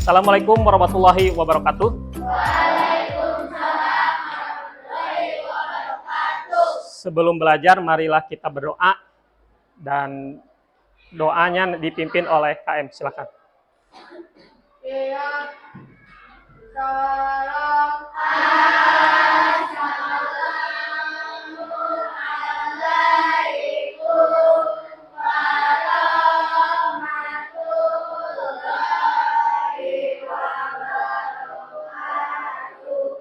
Assalamualaikum warahmatullahi wabarakatuh. Sebelum belajar, marilah kita berdoa, dan doanya dipimpin oleh KM. Silakan.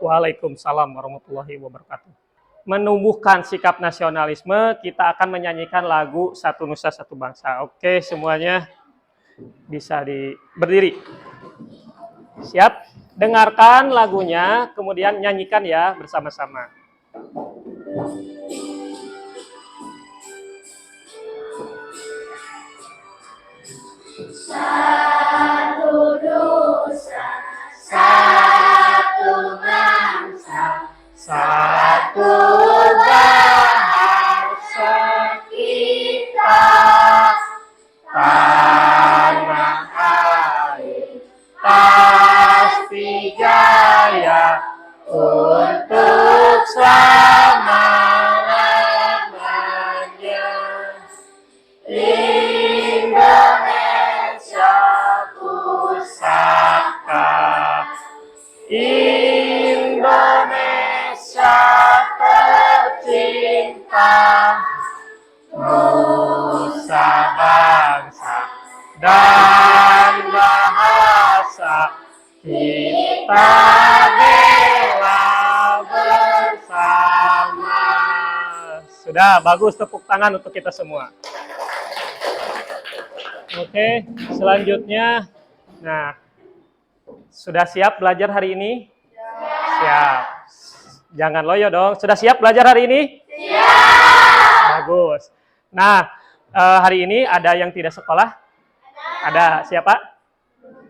Waalaikumsalam warahmatullahi wabarakatuh. Menumbuhkan sikap nasionalisme, kita akan menyanyikan lagu Satu Nusa Satu Bangsa. Oke, semuanya bisa berdiri. Siap? Dengarkan lagunya, kemudian nyanyikan ya bersama-sama. Satu nusa, satu bangsa, satu bahasa kita, tanah air pasti jaya untuk selama-lamanya. Indonesia pusaka, Indonesia tercinta, nusa bangsa dan bahasa kita bela bersama. Sudah, bagus, tepuk tangan untuk kita semua. Oke, selanjutnya, nah, sudah siap belajar hari ini? Siap. Jangan loyo dong. Sudah siap belajar hari ini? Siap. Bagus. Nah, hari ini ada yang tidak sekolah? Ada. Siapa?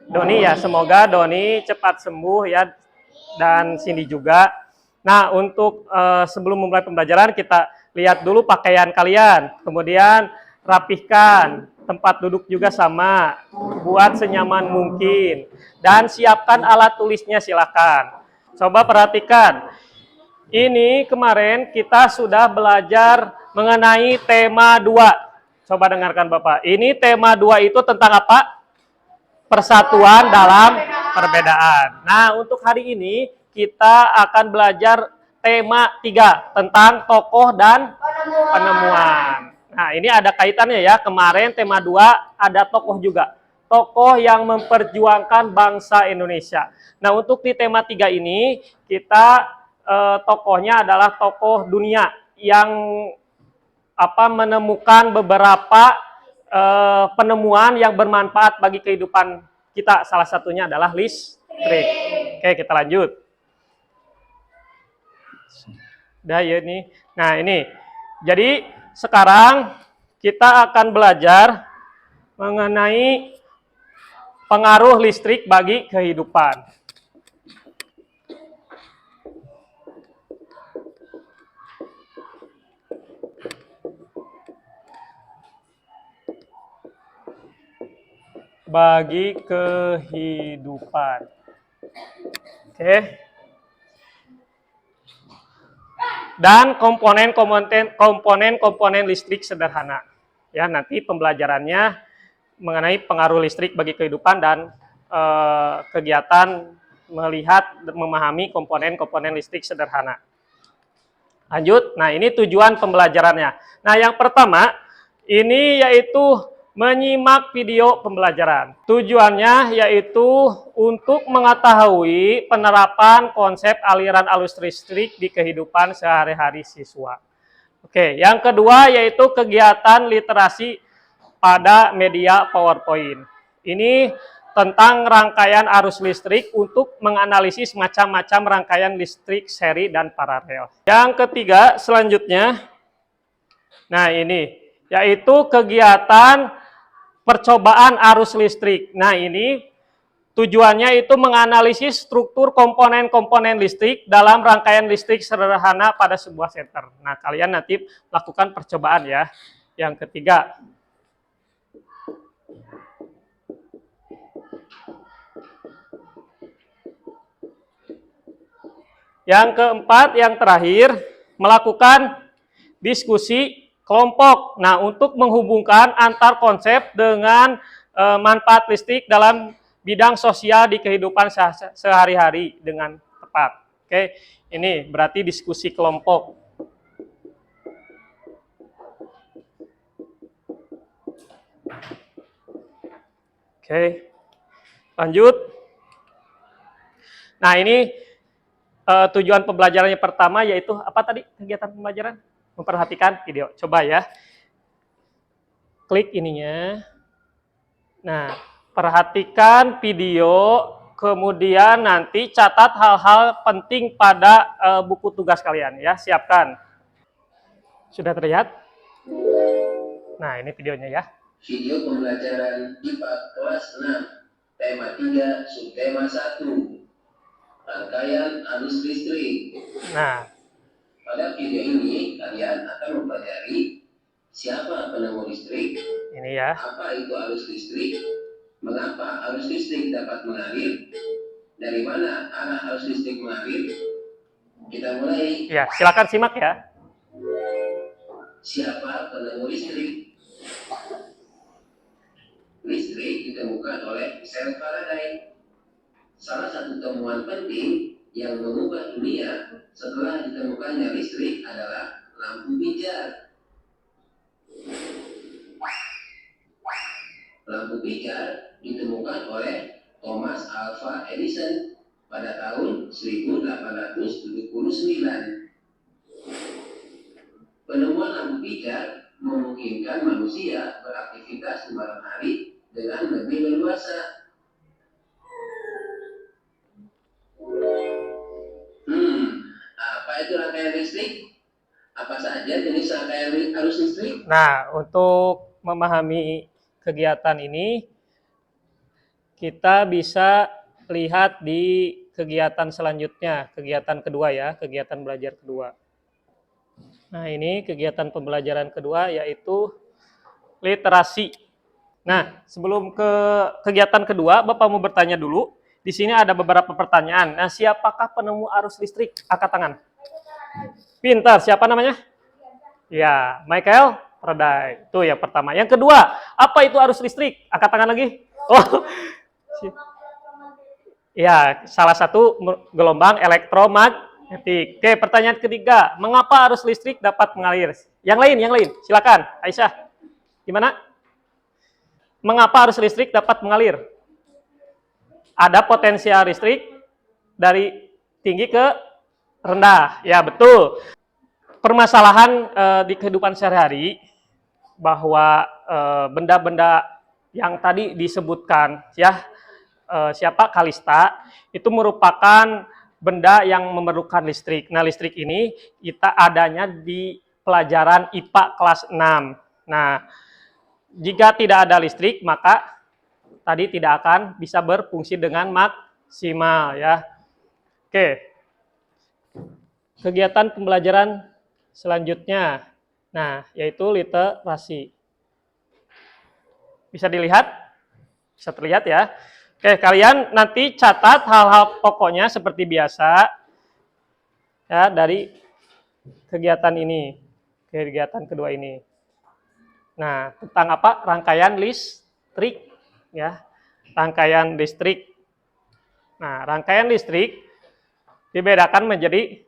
Doni ya. Semoga Doni cepat sembuh ya, dan Cindy juga. Nah, untuk sebelum memulai pembelajaran, kita lihat dulu pakaian kalian. Kemudian rapihkan. Tempat duduk juga sama, buat senyaman mungkin. Dan siapkan alat tulisnya, silakan. Coba perhatikan. Ini kemarin kita sudah belajar mengenai tema 2. Coba dengarkan Bapak. Ini tema 2 itu tentang apa? Persatuan dalam perbedaan. Nah, untuk hari ini kita akan belajar tema 3 tentang tokoh dan penemuan. Nah, ini ada kaitannya ya. Kemarin tema 2 ada tokoh juga. Tokoh yang memperjuangkan bangsa Indonesia. Nah, untuk di tema 3 ini, kita tokohnya adalah tokoh dunia yang menemukan beberapa penemuan yang bermanfaat bagi kehidupan kita. Salah satunya adalah listrik. Oke, kita lanjut. Udah ya ini. Nah, ini. Jadi sekarang kita akan belajar mengenai pengaruh listrik bagi kehidupan. Bagi kehidupan. Oke. Dan komponen listrik sederhana. Ya, nanti pembelajarannya mengenai pengaruh listrik bagi kehidupan dan kegiatan melihat memahami komponen listrik sederhana. Lanjut. Nah, ini tujuan pembelajarannya. Nah, yang pertama ini yaitu menyimak video pembelajaran. Tujuannya yaitu untuk mengetahui penerapan konsep aliran arus listrik di kehidupan sehari-hari siswa. Oke, yang kedua yaitu kegiatan literasi pada media PowerPoint. Ini tentang rangkaian arus listrik untuk menganalisis macam-macam rangkaian listrik seri dan paralel. Yang ketiga selanjutnya, nah ini yaitu kegiatan percobaan arus listrik. Nah, ini tujuannya itu menganalisis struktur komponen-komponen listrik dalam rangkaian listrik sederhana pada sebuah senter. Nah, kalian nanti lakukan percobaan ya. Yang ketiga. Yang keempat, yang terakhir, melakukan diskusi kelompok. Nah, untuk menghubungkan antar konsep dengan manfaat listrik dalam bidang sosial di kehidupan sehari-hari dengan tepat. Oke, ini berarti diskusi kelompok. Oke, lanjut. Nah, ini tujuan pembelajarannya pertama yaitu apa tadi kegiatan pembelajaran? Memperhatikan video. Coba ya. Klik ininya. Nah, perhatikan video, kemudian nanti catat hal-hal penting pada buku tugas kalian ya. Siapkan. Sudah terlihat? Nah, ini videonya ya. Video pembelajaran IPA kelas 6, tema 3, subtema 1, rangkaian arus listrik. Nah, Pada video ini, kalian akan mempelajari siapa penemu listrik, ini ya. apa itu arus listrik, mengapa arus listrik dapat mengalir, dari mana arah arus listrik mengalir. Kita mulai. Ya, silakan simak ya. Siapa penemu listrik? Listrik ditemukan oleh sel Faraday. Salah satu temuan penting yang mengubah dunia setelah ditemukannya listrik adalah lampu pijar. Lampu pijar ditemukan oleh Thomas Alva Edison pada tahun 1879. Penemuan lampu pijar memungkinkan manusia beraktivitas di malam hari dengan lebih leluasa. Apa itu rangkaian listrik? Apa saja jenis rangkaian arus listrik? Nah, untuk memahami kegiatan ini, kita bisa lihat di kegiatan selanjutnya, kegiatan kedua ya, kegiatan belajar kedua. Nah, ini kegiatan pembelajaran kedua yaitu literasi. Nah, sebelum ke kegiatan kedua, Bapak mau bertanya dulu. Di sini ada beberapa pertanyaan. Nah, siapakah penemu arus listrik? Angkat tangan. Pintar, siapa namanya? Ya, Michael Faraday. Itu yang pertama. Yang kedua, apa itu arus listrik? Angkat tangan lagi. Oh, ya, salah satu gelombang elektromagnetik. Oke, pertanyaan ketiga, mengapa arus listrik dapat mengalir? Yang lain, silakan, Aisyah. Gimana? Mengapa arus listrik dapat mengalir? Ada potensial listrik dari tinggi ke rendah. Ya, betul. Permasalahan di kehidupan sehari-hari bahwa benda-benda yang tadi disebutkan ya, siapa Kalista, itu merupakan benda yang memerlukan listrik. Nah, listrik ini kita adanya di pelajaran IPA kelas 6. Nah, jika tidak ada listrik, maka tadi tidak akan bisa berfungsi dengan maksimal ya. Oke. Kegiatan pembelajaran selanjutnya, nah, yaitu literasi. Bisa dilihat? Bisa terlihat ya. Oke, kalian nanti catat hal-hal pokoknya seperti biasa ya dari kegiatan ini, kegiatan kedua ini. Nah, tentang apa? Rangkaian listrik ya. Rangkaian listrik. Nah, rangkaian listrik dibedakan menjadi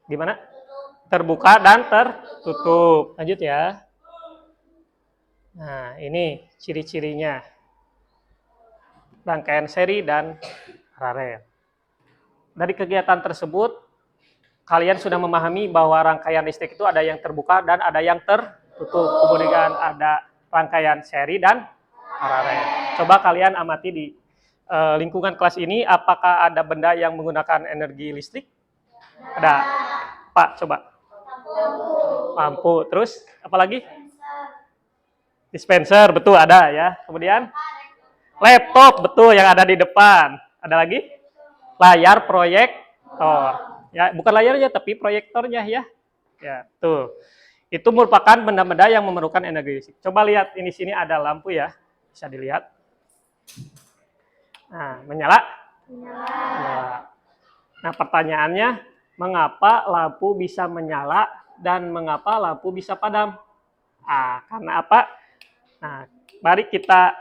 gimana? Terbuka dan tertutup. Lanjut ya. Nah, ini ciri-cirinya. Rangkaian seri dan paralel. Dari kegiatan tersebut, kalian sudah memahami bahwa rangkaian listrik itu ada yang terbuka dan ada yang tertutup. Kemudian ada rangkaian seri dan paralel. Coba kalian amati di lingkungan kelas ini, apakah ada benda yang menggunakan energi listrik? Ada. Pak, coba. Lampu. Terus, apa lagi? Dispenser, betul ada ya. Kemudian, laptop, betul yang ada di depan. Ada lagi? Layar proyektor. Ya, bukan layarnya tapi proyektornya ya. Ya, tuh. Itu merupakan benda-benda yang memerlukan energi listrik. Coba lihat ini sini ada lampu ya. Bisa dilihat. Nah, menyala? Menyala. Nah, pertanyaannya, mengapa lampu bisa menyala dan mengapa lampu bisa padam? Karena apa? Nah, mari kita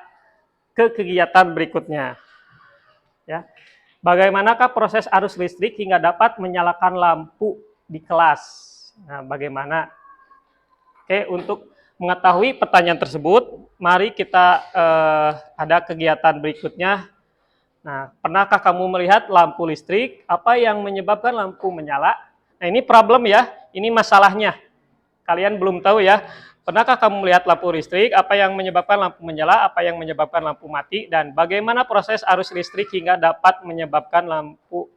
ke kegiatan berikutnya. Ya. Bagaimanakah proses arus listrik hingga dapat menyalakan lampu di kelas? Nah, bagaimana? Oke, untuk mengetahui pertanyaan tersebut, mari kita ada kegiatan berikutnya. Nah, pernahkah kamu melihat lampu listrik? Apa yang menyebabkan lampu menyala? Nah, ini problem ya, ini masalahnya. Kalian belum tahu ya. Pernahkah kamu melihat lampu listrik? Apa yang menyebabkan lampu menyala? Apa yang menyebabkan lampu mati? Dan bagaimana proses arus listrik hingga dapat menyebabkan lampu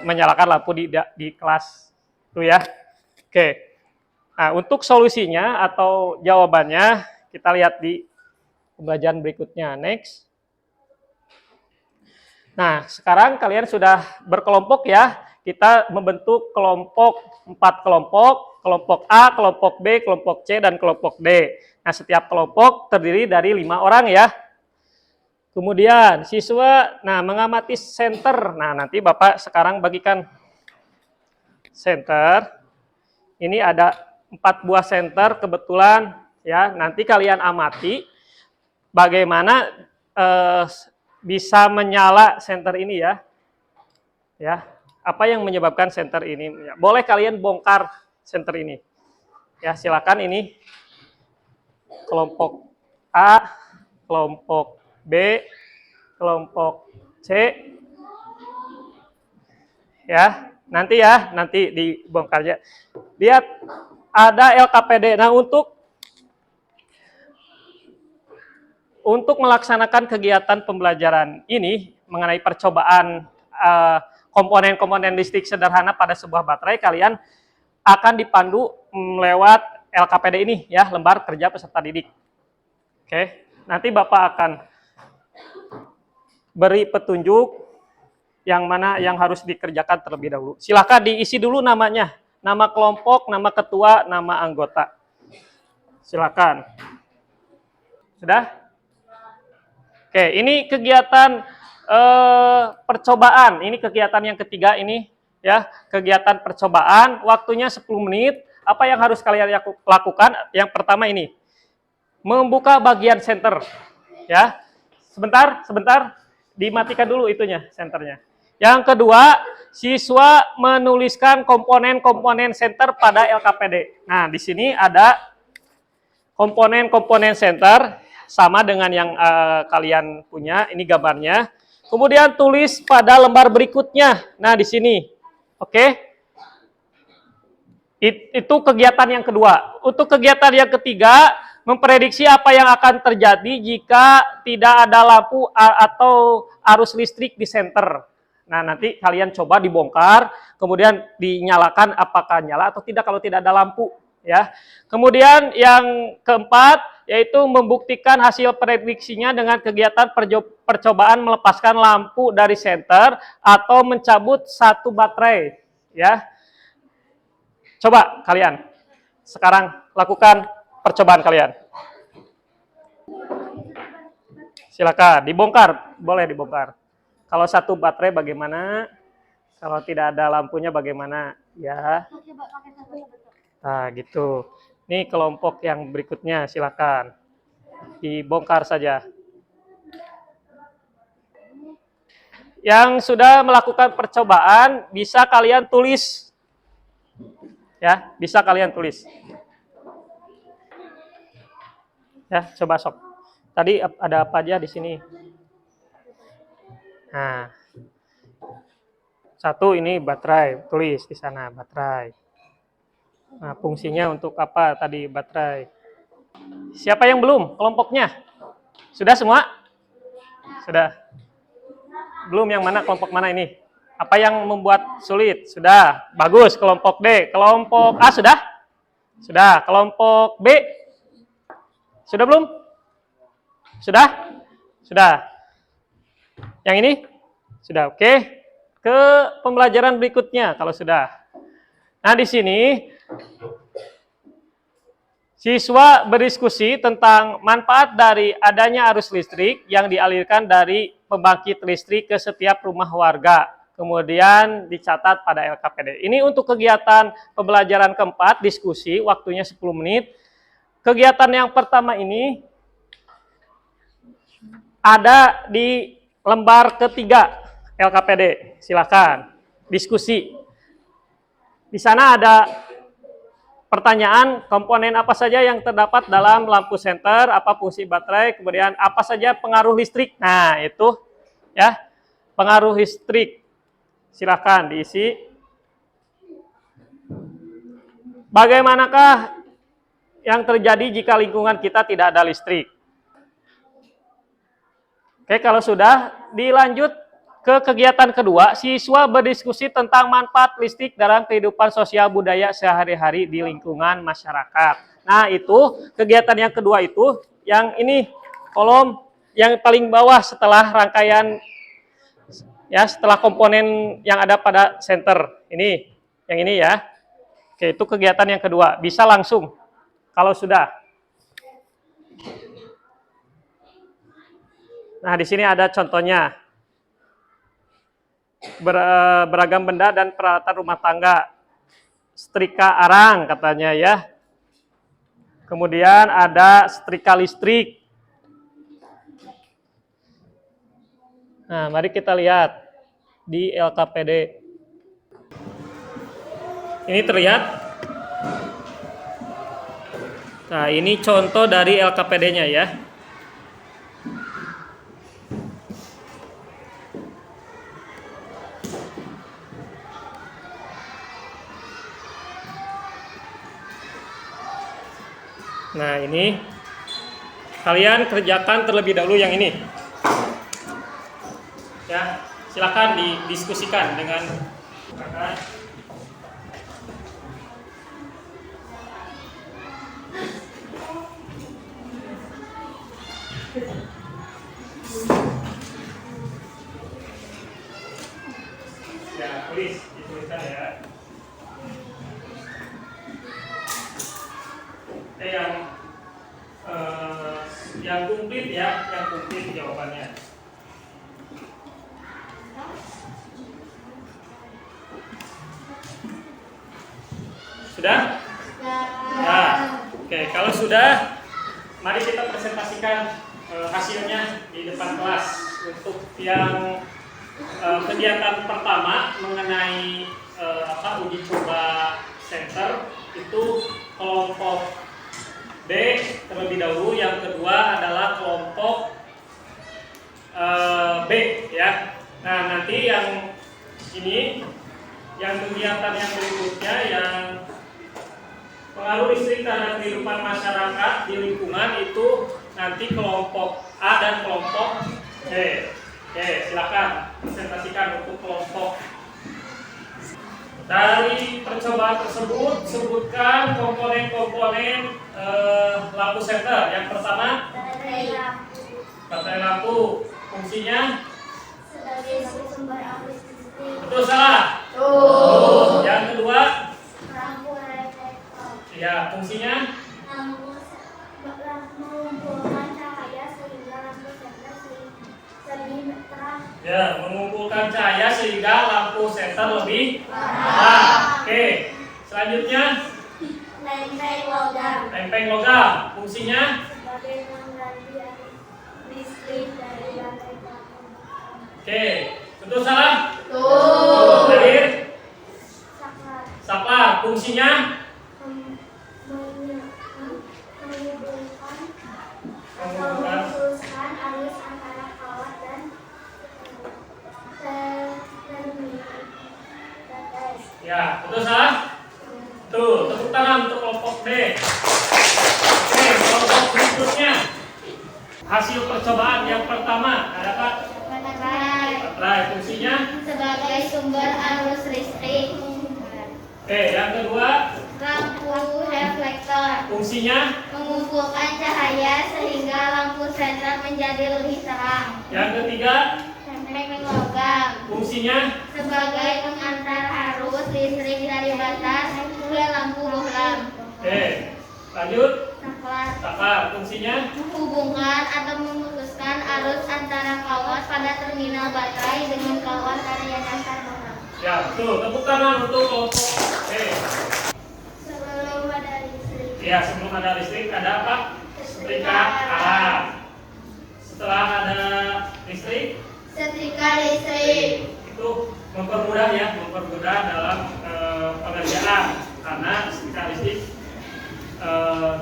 menyalakan lampu di kelas itu ya? Oke. Nah, untuk solusinya atau jawabannya kita lihat di pembelajaran berikutnya. Next. Nah, sekarang kalian sudah berkelompok ya. Kita membentuk kelompok, 4 kelompok, kelompok A, kelompok B, kelompok C, dan kelompok D. Nah, setiap kelompok terdiri dari 5 orang ya. Kemudian siswa, mengamati center. Nah, nanti Bapak sekarang bagikan center. Ini ada 4 buah senter kebetulan ya. Nanti kalian amati bagaimana bisa menyala senter ini ya. Ya, apa yang menyebabkan senter ini? Boleh kalian bongkar senter ini. Ya, silakan ini kelompok A, kelompok B, kelompok C. Ya, nanti dibongkar ya. Lihat ada LKPD. Nah, untuk melaksanakan kegiatan pembelajaran ini mengenai percobaan komponen-komponen listrik sederhana pada sebuah baterai, kalian akan dipandu lewat LKPD ini ya, lembar kerja peserta didik. Oke, nanti Bapak akan beri petunjuk yang mana yang harus dikerjakan terlebih dahulu. Silakan diisi dulu namanya, nama kelompok, nama ketua, nama anggota. Silakan. Sudah? Oke, ini kegiatan percobaan. Ini kegiatan yang ketiga ini ya, kegiatan percobaan. Waktunya 10 menit. Apa yang harus kalian lakukan? Yang pertama ini, membuka bagian center. Ya, sebentar, dimatikan dulu itunya, senternya. Yang kedua, siswa menuliskan komponen-komponen center pada LKPD. Nah, di sini ada komponen-komponen center sama dengan yang kalian punya. Ini gambarnya. Kemudian tulis pada lembar berikutnya. Nah, di sini. Oke. Itu kegiatan yang kedua. Untuk kegiatan yang ketiga, memprediksi apa yang akan terjadi jika tidak ada lampu atau arus listrik di center. Nah, nanti kalian coba dibongkar, kemudian dinyalakan apakah nyala atau tidak kalau tidak ada lampu. Ya. Kemudian yang keempat, yaitu membuktikan hasil prediksinya dengan kegiatan percobaan melepaskan lampu dari senter atau mencabut satu baterai. Ya. Coba kalian sekarang lakukan percobaan kalian. Silakan dibongkar, boleh dibongkar. Kalau satu baterai bagaimana? Kalau tidak ada lampunya bagaimana? Ya. Nah, gitu. Ini kelompok yang berikutnya, silakan. Dibongkar saja. Yang sudah melakukan percobaan, bisa kalian tulis. Ya, bisa kalian tulis. Ya, coba sok. Tadi ada apa aja di sini? Nah, satu ini baterai, tulis di sana baterai. Nah, fungsinya untuk apa tadi baterai? Siapa yang belum kelompoknya? Sudah semua? Sudah. Belum yang mana kelompok mana ini? Apa yang membuat sulit? Sudah. Bagus, kelompok D. Kelompok A sudah? Sudah. Kelompok B? Sudah belum? Sudah? Sudah. Yang ini? Sudah, oke. Ke pembelajaran berikutnya kalau sudah. Nah, di sini siswa berdiskusi tentang manfaat dari adanya arus listrik yang dialirkan dari pembangkit listrik ke setiap rumah warga. kemudian dicatat pada LKPD. Ini untuk kegiatan pembelajaran keempat, diskusi, waktunya 10 menit. Kegiatan yang pertama ini ada di lembar ketiga LKPD. Silakan diskusi. Di sana ada pertanyaan komponen apa saja yang terdapat dalam lampu senter, apa fungsi baterai, kemudian apa saja pengaruh listrik. Nah, itu ya, pengaruh listrik. Silakan diisi. Bagaimanakah yang terjadi jika lingkungan kita tidak ada listrik? Oke, kalau sudah, dilanjut ke kegiatan kedua, siswa berdiskusi tentang manfaat listrik dalam kehidupan sosial budaya sehari-hari di lingkungan masyarakat. Nah, itu kegiatan yang kedua itu, yang ini kolom yang paling bawah setelah rangkaian, ya setelah komponen yang ada pada center. Ini, yang ini ya. Oke, itu kegiatan yang kedua. Bisa langsung, kalau sudah. Nah, di sini ada contohnya. Beragam benda dan peralatan rumah tangga. Setrika arang katanya ya. Kemudian ada setrika listrik. Nah, mari kita lihat di LKPD. Ini terlihat. Nah, ini contoh dari LKPD-nya ya. Nah, ini kalian kerjakan terlebih dahulu yang ini. Ya, silakan didiskusikan dengan kakak. Ya, tulis, dituliskan ya. Yang komplit ya, yang komplit jawabannya. Sudah? Ya. Oke, kalau sudah, mari kita presentasikan hasilnya di depan kelas. Untuk yang kegiatan pertama mengenai uji coba center itu kelompok D terlebih dahulu, yang kedua adalah kelompok B ya. Nah, nanti yang ini, yang kegiatan yang berikutnya yang pengaruh listrik terhadap kehidupan masyarakat di lingkungan itu nanti kelompok A dan kelompok C. Oke, silakan presentasikan untuk kelompok. Dari percobaan tersebut, sebutkan komponen-komponen lampu senter. Yang pertama, baterai lampu. Fungsinya? Sebagai sumber arus listrik. Betul, salah? Betul. Yang kedua? Lampu reflektor. Ya, fungsinya? Lampu mengumpulkan cahaya sehingga lampu senter lebih terang. Ya, mengumpulkan cahaya sehingga lampu senter lebih terang. Oke, selanjutnya? Lempeng logam. Lempeng logam. Fungsinya? Sebagai pengganti arus listrik dari baterai pelaku. Oke, betul, salah? Betul. Terakhir? Saklar. Saklar. Fungsinya? Meluruskan arus antara kawat dan terminal baterai. Ya, betul, salah? Tuh, tepuk tangan untuk kelompok D. Oke, kelompok berikutnya. Hasil percobaan yang pertama, ada apa? Baterai. Baterai. Fungsinya? Sebagai sumber arus listrik. Oke, yang kedua? Lampu reflektor. Fungsinya? Mengumpulkan cahaya sehingga lampu senter menjadi lebih terang. Yang ketiga? Lempeng logam. Fungsinya? Sebagai pengantar arus listrik dari batas ke lampu bohlam. Oke, lanjut. Saklar. Saklar. Fungsinya? Menghubungkan atau memutuskan arus antara kawat pada terminal baterai dengan kawat area dasar baterai. Ya, betul. Tepuk tangan untuk kelompok B. Sebelum ada listrik. Ya, sebelum ada listrik ada apa? Setrika A. Setelah ada listrik, Setrika listrik. itu mempermudah ya, mempermudah dalam pengerjaan karena setrika listrik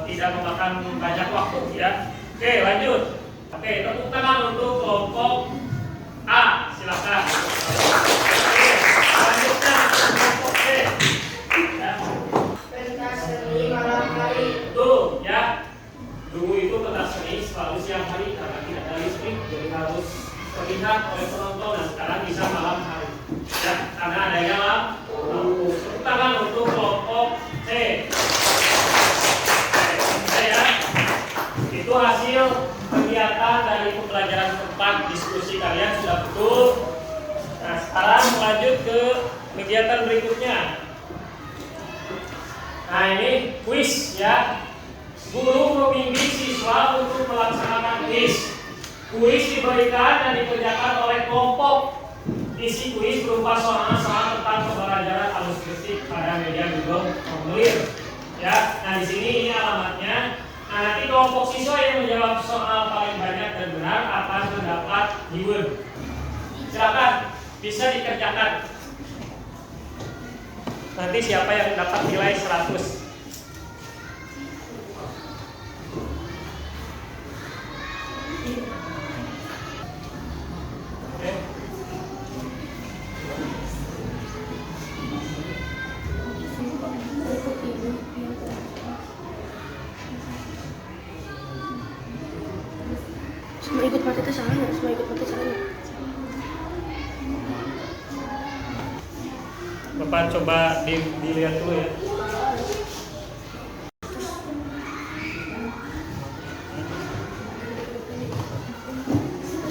tidak memakan banyak waktu ya. Oke, lanjut. Oke, tepuk tangan untuk kelompok A. Silakan. Oke, lanjutnya kelompok B. Ya. Pentas seni malam hari. Tuh ya, dulu itu pentas seni selalu siang hari karena tidak ada listrik, jadi harus terlihat oleh penonton. Dan sekarang bisa malam hari ya, karena adanya lampu. Tepuk tangan untuk kelompok C. Ya, itu hasil kegiatan dari pembelajaran tempat diskusi kalian sudah betul. Nah, sekarang lanjut ke kegiatan berikutnya. Nah, ini kuis ya. Guru membimbing siswa untuk melaksanakan kuis. Kuis diberikan dan dikerjakan oleh kelompok. Isi kuis berupa soal-soal tentang pembelajaran arus listrik pada media Google Formulir. Ya, nah di sini ini alamatnya. Nah, nanti kelompok siswa yang menjawab soal paling banyak dan benar akan mendapat reward. Silakan, bisa dikerjakan. Nanti siapa yang dapat nilai 100? Oke. Semua ikut mati itu salah nggak? Semua ikut mati salah nggak? Bapak coba dilihat dulu ya.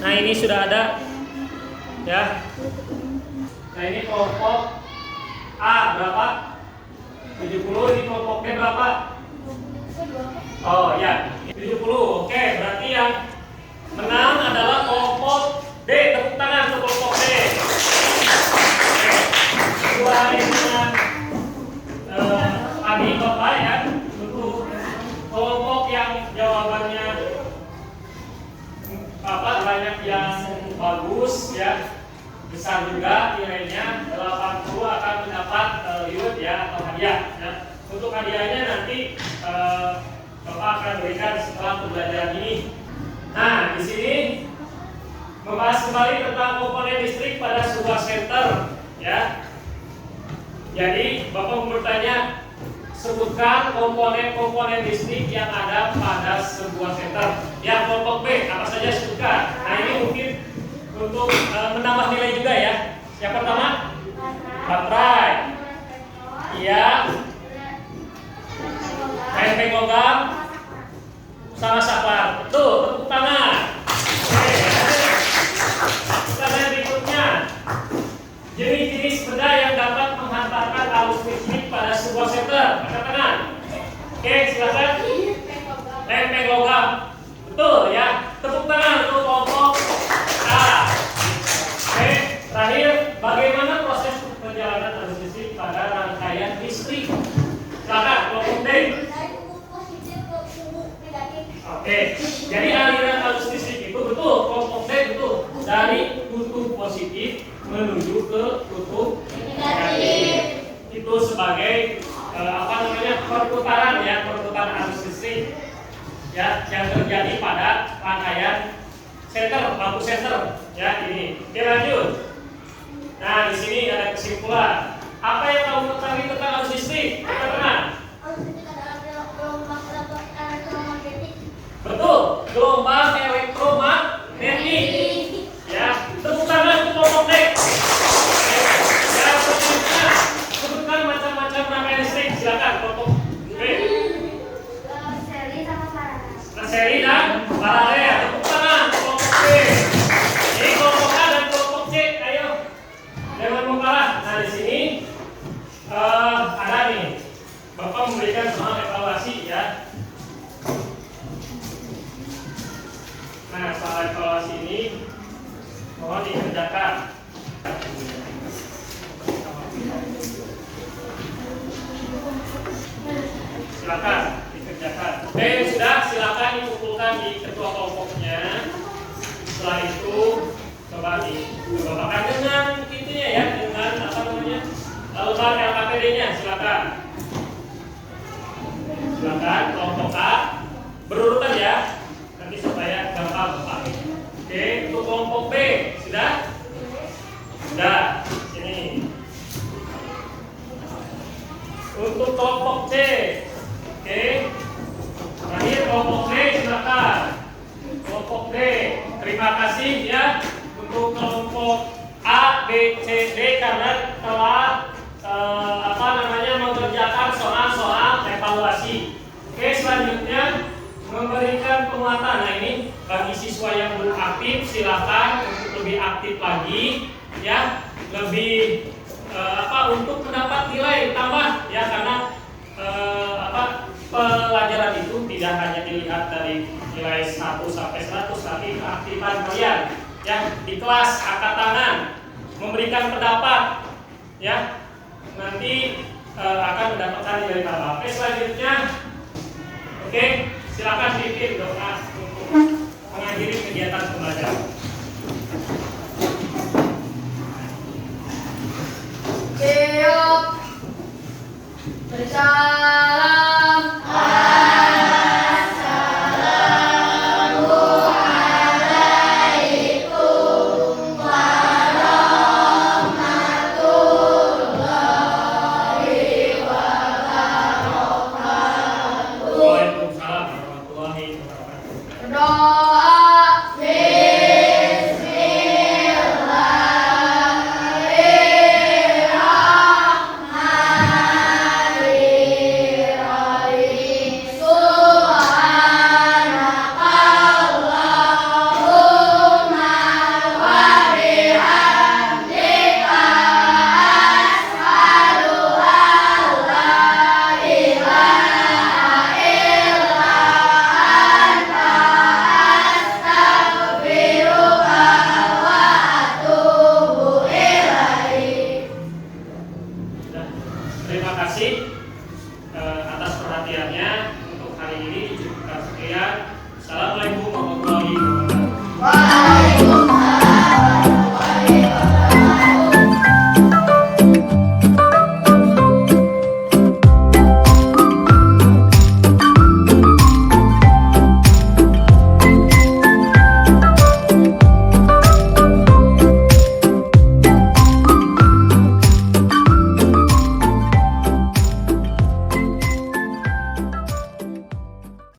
Nah, ini sudah ada ya. Nah, ini kelompok A berapa? 70. Ini kelompok B berapa? Oh ya, 70. Oke, berarti yang menang adalah kelompok D. Tepuk tangan untuk kelompok D. Dua dengan adik bapak ya, untuk kelompok yang jawabannya apa banyak yang bagus ya, besar juga nilainya 80 akan mendapat reward ya atau hadiah ya. Untuk hadiahnya nanti bapak akan berikan setelah pembelajaran ini. Nah, di sini membahas kembali tentang komponen listrik pada sebuah senter ya. Jadi bapak bertanya, sebutkan komponen-komponen listrik yang ada pada sebuah senter. Ya, kelompok B apa saja sebutkan. Nah, ini mungkin untuk menambah nilai juga ya. Yang pertama, baterai. Iya. Lempeng logam sama saklar. Betul, tepuk tangan. Oke. Pertanyaan berikutnya. Jenis-jenis benda yang dapat menghantarkan arus listrik pada sebuah senter. Angkat tangan. Oke, silakan. Lempeng logam. Betul ya. Tepuk tangan untuk kelompok A. Oke, terakhir, bagaimana proses perjalanan arus listrik pada rangkaian listrik? Silakan kelompok D. Oke, jadi aliran arus listrik itu betul, kelompok D betul, dari kutub positif menuju ke kutub negatif. Itu sebagai perputaran ya, perputaran arus listrik ya yang terjadi pada rangkaian senter, lampu senter ya ini. Oke, lanjut. Nah, di sini ada kesimpulan. Apa yang kamu ketahui tentang arus listrik? Katakan. Betul, gelombang elektromagnetik. Ya, tepuk tangan untuk kelompok D. Ya, selanjutnya sebutkan macam-macam rangkaian listrik. Silakan kelompok B. Seri sama paralel. Seri dan paralel. Tepuk tangan kelompok B. Ini kelompok A dan kelompok C. Ayo, jangan mau kalah. Nah, di sini ada nih. Bapak memberikan soal evaluasi ya. Nah, soal evaluasi ini mohon dikerjakan. evaluasi. Bapak dengan itunya ya, dengan apa namanya, laluan LKPD-nya, silakan. Silakan kelompok A berurutan ya, nanti supaya gampang Bapak. Oke, untuk kelompok B sudah? Sudah. Sini. Untuk kelompok C, oke. Terakhir kelompok D silakan. Kelompok D, terima kasih ya untuk kelompok A, B, C, D karena telah apa namanya mengerjakan soal-soal evaluasi. Oke, selanjutnya memberikan penguatan. Nah ini bagi siswa yang belum aktif silakan untuk lebih aktif lagi ya, lebih untuk mendapat nilai tambah ya, karena pelajaran itu tidak hanya dilihat dari nilai 1 sampai 100 tapi keaktifan kalian ya di kelas, angkat tangan, memberikan pendapat ya, nanti akan mendapatkan nilai tambah. Oke, selanjutnya oke, silakan pimpin doa untuk